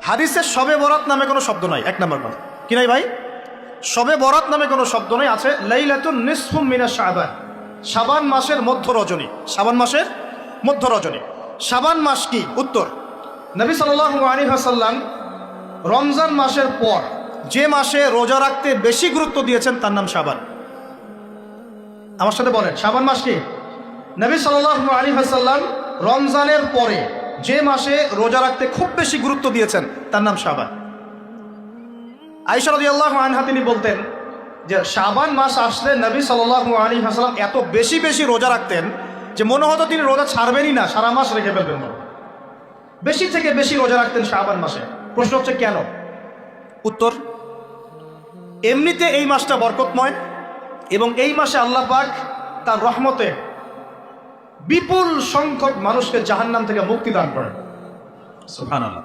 হাদিসে শবে বরাত নামে কোনো শব্দ নাই, এক নম্বর কথা। কি নাই ভাই? শবে বরাত নামে কোনো শব্দ নাই, আছে লাইলাতুন নিসফুম মিনাশ শাবান, শাবান মাসের মধ্য রজনী। শাবান মাসের মধ্য রজনী। শাবান মাস কি? উত্তর, নবী সাল্লাল্লাহু আলাইহি ওয়াসাল্লাম রমজান মাসের পর যে মাসে রোজা রাখতে বেশি গুরুত্ব দিয়েছেন তার নাম শাবান। আমার সাথে বলেন, শাবান মাস কি? নবী সাল্লাল্লাহু আলাইহি ওয়াসাল্লাম রমজানের পরে যে মাসে রোজা রাখতে খুব বেশি গুরুত্ব দিয়েছেন তার নাম শাবান। আয়েশা রাদিয়াল্লাহু আনহা তিনি বলতেন যে শাবান মাস আসলে নবী সাল্লাল্লাহু আলাইহি ওয়াসাল্লাম এত বেশি বেশি রোজা রাখতেন যে মনে হতো তিনি রোজা ছাড়বেনই না, সারা মাস রেখে ফেলবেন। বেশি থেকে বেশি রোজা রাখতেন শাবান মাসে। প্রশ্ন হচ্ছে কেন? উত্তর, এমনিতে এই মাসটা বরকতময় এবং এই মাসে আল্লাহ পাক তার রহমতে বিপুল সংখ্যক মানুষকে জাহান্নাম থেকে মুক্তি দান করেন। সুবহানাল্লাহ।